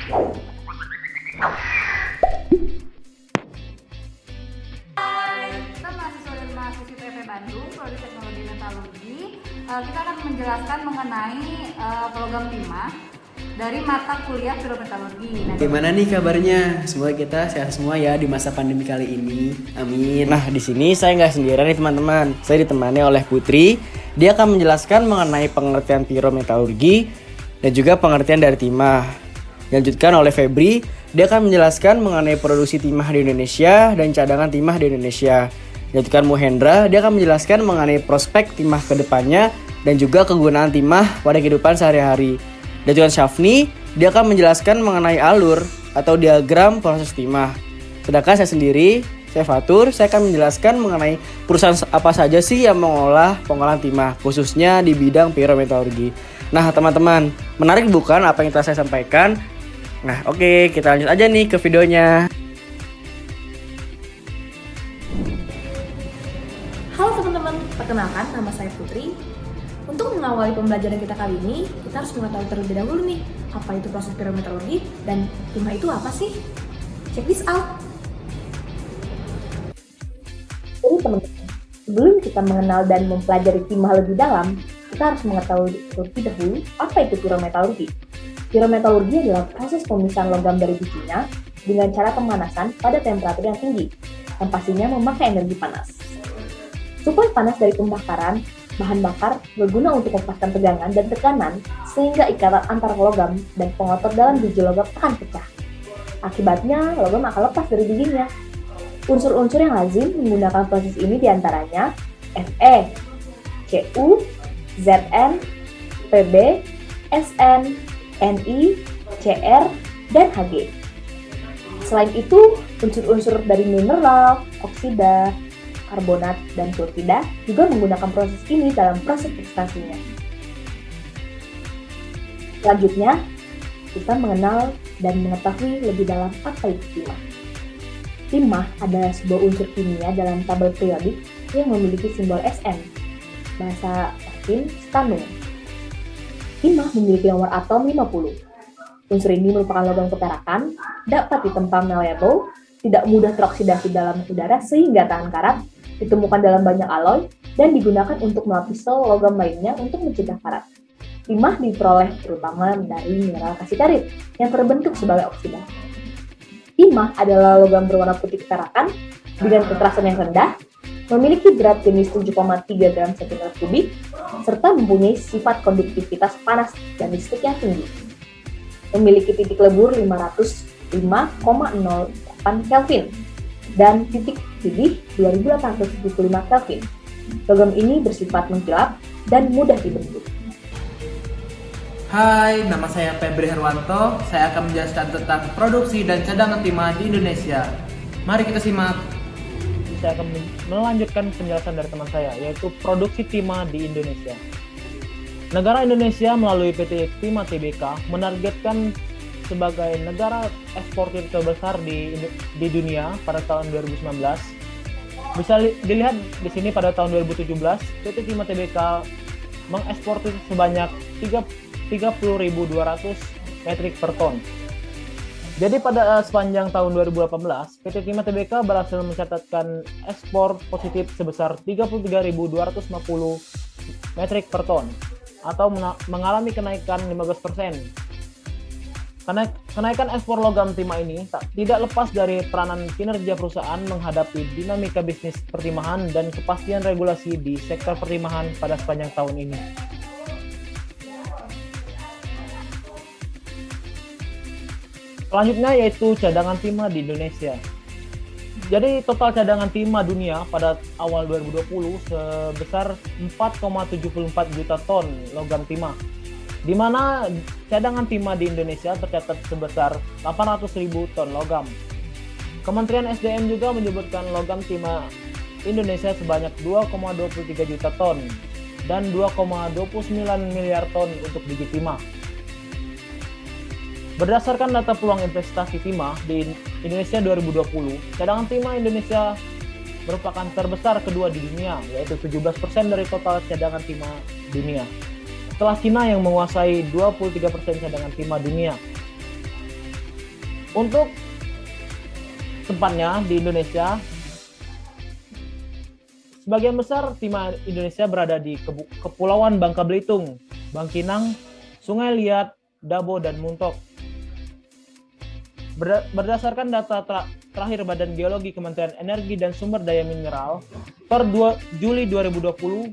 Kita mahasiswa dan mahasiswi PP Bandung, Prodi Teknologi Metalurgi. Kita akan menjelaskan mengenai program timah dari mata kuliah Pirometalurgi. Gimana nih kabarnya? Semoga kita sehat semua ya di masa pandemi kali ini. Amin. Nah, di sini saya nggak sendirian nih teman-teman. Saya ditemani oleh Putri. Dia akan menjelaskan mengenai pengertian pirometalurgi dan juga pengertian dari timah. Dilanjutkan oleh Febri. Dia akan menjelaskan mengenai produksi timah di Indonesia dan cadangan timah di Indonesia. Dilanjutkan Muhendra. Dia akan menjelaskan mengenai prospek timah ke depannya dan juga kegunaan timah pada kehidupan sehari-hari. Dan juga Syafni, dia akan menjelaskan mengenai alur atau diagram proses timah. Sedangkan saya sendiri, saya Fatur, saya akan menjelaskan mengenai perusahaan apa saja sih yang mengolah pengolahan timah, khususnya di bidang pirometalurgi. Nah teman-teman, menarik bukan apa yang telah saya sampaikan? Nah oke, kita lanjut aja nih ke videonya. Halo teman-teman, perkenalkan nama saya Putri. Untuk mengawali pembelajaran kita kali ini, kita harus mengetahui terlebih dahulu nih, apa itu proses pirometalurgi dan timah itu apa sih? Check this out! Jadi teman-teman, sebelum kita mengenal dan mempelajari timah lebih dalam, kita harus mengetahui terlebih dahulu apa itu pirometalurgi. Pirometalurgi adalah proses pemisahan logam dari bijinya dengan cara pemanasan pada temperatur yang tinggi, yang pastinya memakai energi panas. Suplai panas dari pembakaran bahan bakar berguna untuk melepaskan tegangan dan tekanan sehingga ikatan antar logam dan pengotor dalam biji logam akan pecah. Akibatnya, logam akan lepas dari bijinya. Unsur-unsur yang lazim menggunakan proses ini diantaranya Fe, Cu, Zn, Pb, Sn, Ni, Cr, dan Hg. Selain itu, unsur-unsur dari mineral, oksida, karbonat, dan sulfida juga menggunakan proses ini dalam proses ekstraksinya. Selanjutnya, kita mengenal dan mengetahui lebih dalam apa itu timah. Timah adalah sebuah unsur kimia dalam tabel periodik yang memiliki simbol Sn, bahasa Latin stannum. Timah memiliki nomor atom 50. Unsur ini merupakan logam keperakan, dapat ditempa malleable, tidak mudah teroksidasi dalam udara sehingga tahan karat, ditemukan dalam banyak alloy, dan digunakan untuk melapis sel logam lainnya untuk mencegah karat. Timah diperoleh terutama dari mineral kasitarit yang terbentuk sebagai oksida. Timah adalah logam berwarna putih keperakan dengan kekerasan yang rendah, memiliki berat jenis 7,3 gram cm3, serta mempunyai sifat konduktivitas panas dan listrik yang tinggi. Memiliki titik lebur 505,08 Kelvin dan titik didih 2875 Kelvin. Logam ini bersifat mengkilap dan mudah dibentuk. Hai, nama saya Febri Herwanto. Saya akan menjelaskan tentang produksi dan cadangan timah di Indonesia. Mari kita simak. Saya akan melanjutkan penjelasan dari teman saya, yaitu produksi timah di Indonesia. Negara Indonesia melalui PT Timah Tbk menargetkan sebagai negara eksportir terbesar di dunia pada tahun 2019. Bisa dilihat di sini pada tahun 2017, PT Timah Tbk mengeksportir sebanyak 30.200 metrik per ton. Jadi pada sepanjang tahun 2018, PT Timah Tbk berhasil mencatatkan ekspor positif sebesar 33.250 metrik per ton atau mengalami kenaikan 15%. Kenaikan ekspor logam timah ini tidak lepas dari peranan kinerja perusahaan menghadapi dinamika bisnis pertimahan dan kepastian regulasi di sektor pertimahan pada sepanjang tahun ini. Selanjutnya yaitu cadangan timah di Indonesia. Jadi total cadangan timah dunia pada awal 2020 sebesar 4,74 juta ton logam timah, di mana cadangan timah di Indonesia tercatat sebesar 800.000 ton logam. Kementerian SDM juga menyebutkan logam timah Indonesia sebanyak 2,23 juta ton dan 2,29 miliar ton untuk biji timah. Berdasarkan data peluang investasi timah di Indonesia 2020, cadangan timah Indonesia merupakan terbesar kedua di dunia, yaitu 17% dari total cadangan timah dunia. Setelah Cina yang menguasai 23% cadangan timah dunia. Untuk tempatnya di Indonesia, sebagian besar timah Indonesia berada di Kepulauan Bangka Belitung, Bangkinang, Sungai Liat, Dabo, dan Muntok. Berdasarkan data terakhir Badan Geologi Kementerian Energi dan Sumber Daya Mineral per Juli 2020,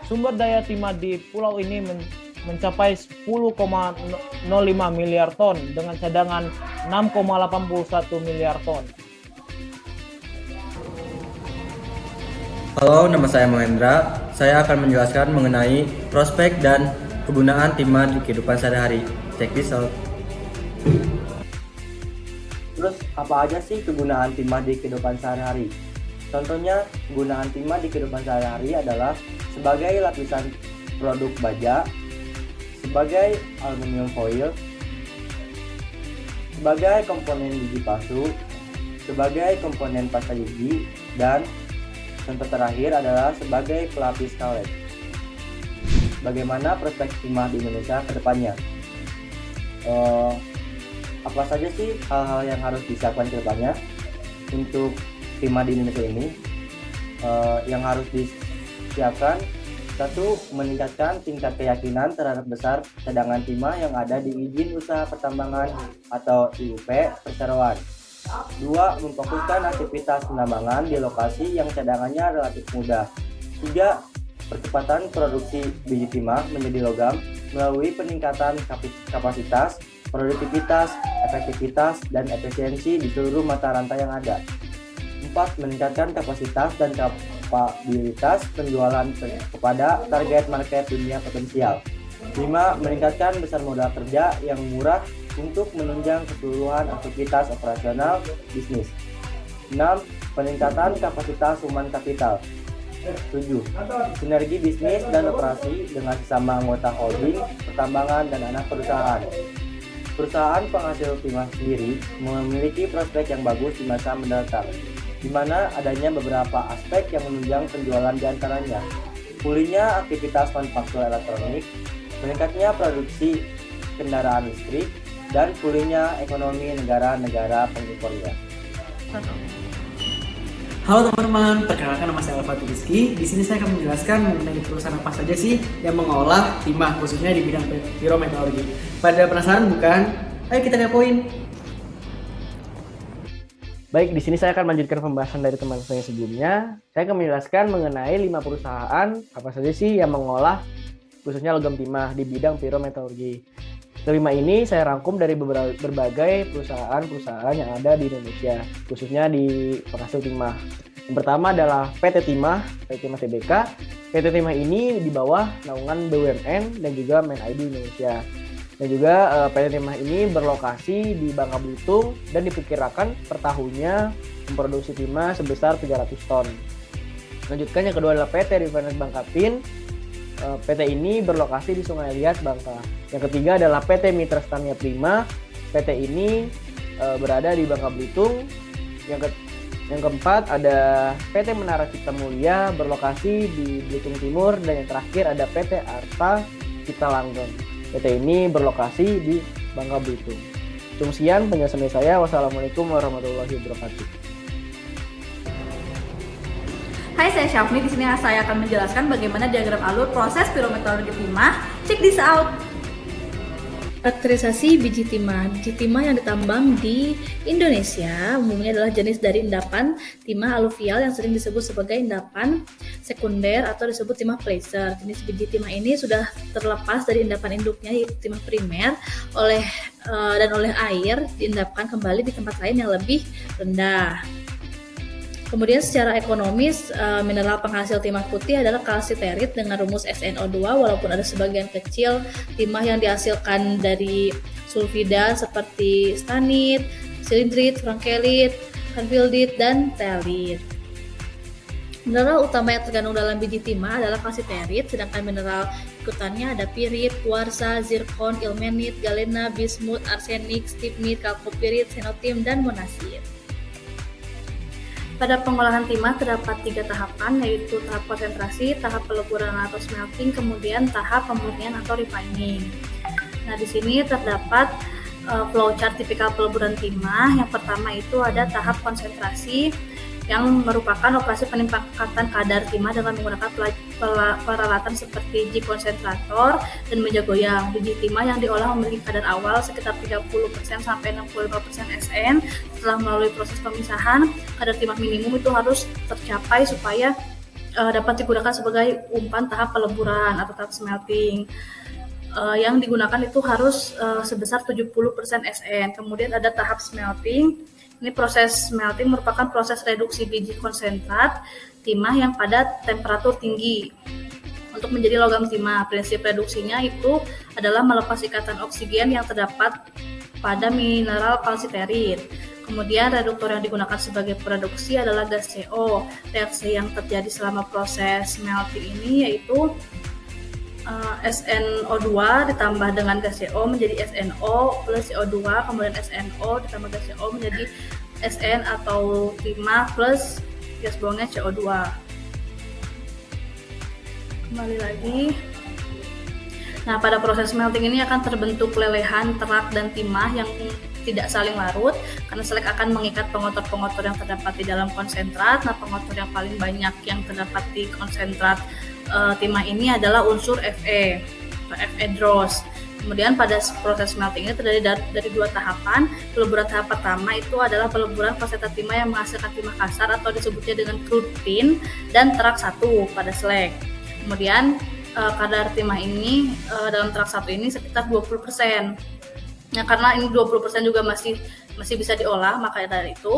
sumber daya timah di pulau ini mencapai 10,05 miliar ton dengan cadangan 6,81 miliar ton. Halo, nama saya Mahendra. Saya akan menjelaskan mengenai prospek dan kegunaan timah di kehidupan sehari-hari. Check this out. Terus apa aja sih kegunaan timah di kehidupan sehari-hari? Contohnya, kegunaan timah di kehidupan sehari-hari adalah sebagai lapisan produk baja, sebagai aluminium foil, sebagai komponen gigi palsu, sebagai komponen pasta gigi, dan contoh terakhir adalah sebagai pelapis karet. Bagaimana prospek timah di Indonesia ke depannya? Apa saja sih hal-hal yang harus disiapkan ke depannya untuk timah di Indonesia ini? Yang harus disiapkan, satu, meningkatkan tingkat keyakinan terhadap besar cadangan timah yang ada di izin usaha pertambangan atau IUP perseroan. 2. Memfokuskan aktivitas penambangan di lokasi yang cadangannya relatif mudah. 3. Percepatan produksi biji timah menjadi logam melalui peningkatan kapasitas, produktivitas, efektivitas, dan efisiensi di seluruh mata rantai yang ada. 4. Meningkatkan kapasitas dan kapabilitas penjualan kepada target market dunia potensial. 5. Meningkatkan besar modal kerja yang murah untuk menunjang keseluruhan aktivitas operasional bisnis. 6. Peningkatan kapasitas human capital. 7. Sinergi bisnis dan operasi dengan sesama anggota holding, pertambangan, dan anak perusahaan. Perusahaan penghasil timah sendiri memiliki prospek yang bagus di masa mendatang, di mana adanya beberapa aspek yang menunjang penjualan diantaranya: pulihnya aktivitas manufaktur elektronik, meningkatnya produksi kendaraan listrik, dan pulihnya ekonomi negara-negara pengimpornya. Halo teman-teman, perkenalkan nama saya Alfa Rizky. Di sini saya akan menjelaskan mengenai perusahaan apa saja sih yang mengolah timah, khususnya di bidang pirometalurgi. Pada penasaran bukan? Ayo kita kepoin. Baik, di sini saya akan melanjutkan pembahasan dari teman saya sebelumnya. Saya akan menjelaskan mengenai 5 perusahaan apa saja sih yang mengolah khususnya logam timah di bidang pirometalurgi. Kelima ini saya rangkum dari berbagai perusahaan-perusahaan yang ada di Indonesia, khususnya di penghasil timah. Yang pertama adalah PT Timah Tbk. PT Timah ini di bawah naungan BUMN dan juga MenID Indonesia. Dan juga PT Timah ini berlokasi di Bangka Belitung dan diperkirakan per tahunnya memproduksi timah sebesar 300 ton. Selanjutnya yang kedua adalah PT Refinery Bangka Pin. PT ini berlokasi di Sungai Liat, Bangka. Yang ketiga adalah PT Mitra Stania Prima. PT ini berada di Bangka Belitung. Yang keempat ada PT Menara Cipta Mulia berlokasi di Belitung Timur. Dan yang terakhir ada PT Arta Cipta Langgeng. PT ini berlokasi di Bangka Belitung. Sekian penjelasan dari saya. Wassalamualaikum warahmatullahi wabarakatuh. Hai, saya Syafni. Di sini saya akan menjelaskan bagaimana diagram alur proses pirometalurgi timah. Check this out. Karakterisasi biji timah. Biji timah yang ditambang di Indonesia umumnya adalah jenis dari endapan timah aluvial yang sering disebut sebagai endapan sekunder atau disebut timah placer. Jenis biji timah ini sudah terlepas dari endapan induknya yaitu timah primer oleh air diendapkan kembali di tempat lain yang lebih rendah. Kemudian secara ekonomis, mineral penghasil timah putih adalah kalsiterit dengan rumus SnO2, walaupun ada sebagian kecil timah yang dihasilkan dari sulfida seperti stanit, silindrit, frankelit, kanfildit, dan telit. Mineral utama yang terkandung dalam biji timah adalah kalsiterit, sedangkan mineral ikutannya ada pirit, kuarsa, zirkon, ilmenit, galena, bismut, arsenik, stibnit, kalkopirit, xenotim, dan monazit. Pada pengolahan timah terdapat 3 tahapan, yaitu tahap konsentrasi, tahap peleburan atau smelting, kemudian tahap pemurnian atau refining. Nah, di sini terdapat flowchart tipikal peleburan timah. Yang pertama itu ada tahap konsentrasi yang merupakan operasi peningkatan kadar timah dengan menggunakan peralatan seperti biji konsentrator dan meja goyang. Biji timah yang diolah memiliki kadar awal sekitar 30% sampai 65% SN. Setelah melalui proses pemisahan, kadar timah minimum itu harus tercapai supaya dapat digunakan sebagai umpan tahap peleburan atau tahap smelting. Yang digunakan itu harus sebesar 70% SN. Kemudian ada tahap smelting. Ini proses smelting merupakan proses reduksi biji konsentrat timah yang pada temperatur tinggi untuk menjadi logam timah. Prinsip reduksinya itu adalah melepas ikatan oksigen yang terdapat pada mineral kalsiterit. Kemudian reduktor yang digunakan sebagai produksi adalah gas CO. Reaksi yang terjadi selama proses smelting ini yaitu SNO2 ditambah dengan gas CO menjadi SNO plus CO2, kemudian SNO ditambah gas CO menjadi SN atau timah plus gas buangnya CO2. Kembali lagi. Nah, pada proses smelting ini akan terbentuk lelehan, terak, dan timah yang tidak saling larut karena selek akan mengikat pengotor-pengotor yang terdapat di dalam konsentrat. Nah, pengotor yang paling banyak yang terdapat di konsentrat timah ini adalah unsur Fe atau Fe-DROS. Kemudian pada proses smelting ini terdiri dari dua tahapan. Peleburan tahap pertama itu adalah peleburan konsentrat timah yang menghasilkan timah kasar atau disebutnya dengan crude tin dan terak 1 pada selek. Kemudian kadar timah ini dalam terak 1 ini sekitar 20%. Nah, karena ini 20% juga masih bisa diolah, maka dari itu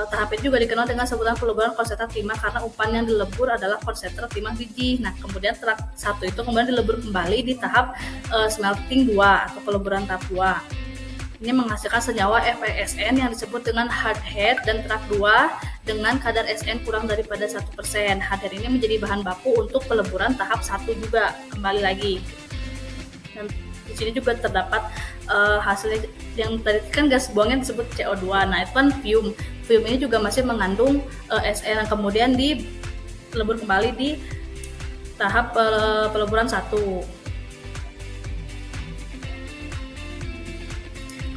tahap ini juga dikenal dengan sebutan peleburan konsentrat timah karena umpan yang dilebur adalah konsentrat timah biji. Nah, kemudian terak 1 itu kemudian dilebur kembali di tahap smelting 2 atau peleburan tahap 2. Ini menghasilkan senyawa FeSN yang disebut dengan hardhead dan terak 2 dengan kadar SN kurang daripada 1%. Hardhead ini menjadi bahan baku untuk peleburan tahap 1 juga, kembali lagi. Dan di sini juga terdapat hasilnya yang tadi kan gas buangnya disebut CO2. Nah, itu kan fume. Fume ini juga masih mengandung SN yang kemudian dilebur kembali di tahap peleburan 1.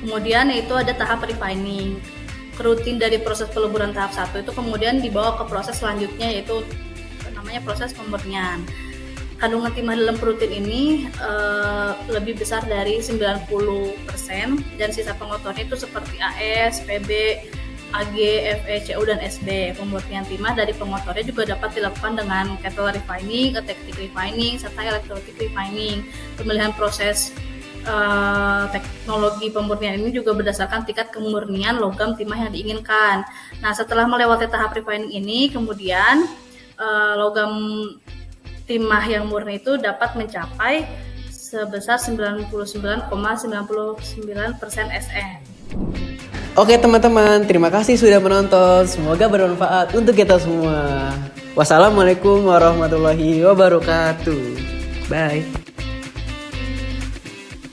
Kemudian yaitu ada tahap refining. Kerutin dari proses peleburan tahap 1 itu kemudian dibawa ke proses selanjutnya yaitu namanya proses pemurnian. Kandungan timah dalam kerutin ini lebih besar dari 90% dan sisa pengotornya itu seperti AS, PB, AG, Fe, Cu, dan Sb. Pemurnian timah dari pengotornya juga dapat dilakukan dengan kettle refining, electric refining, serta electrolytic refining. Pemilihan proses teknologi pemurnian ini juga berdasarkan tingkat kemurnian logam timah yang diinginkan. Nah, setelah melewati tahap refining ini, kemudian logam timah yang murni itu dapat mencapai sebesar 99,99% SN. Oke teman-teman, terima kasih sudah menonton. Semoga bermanfaat untuk kita semua. Wassalamualaikum warahmatullahi wabarakatuh. Bye.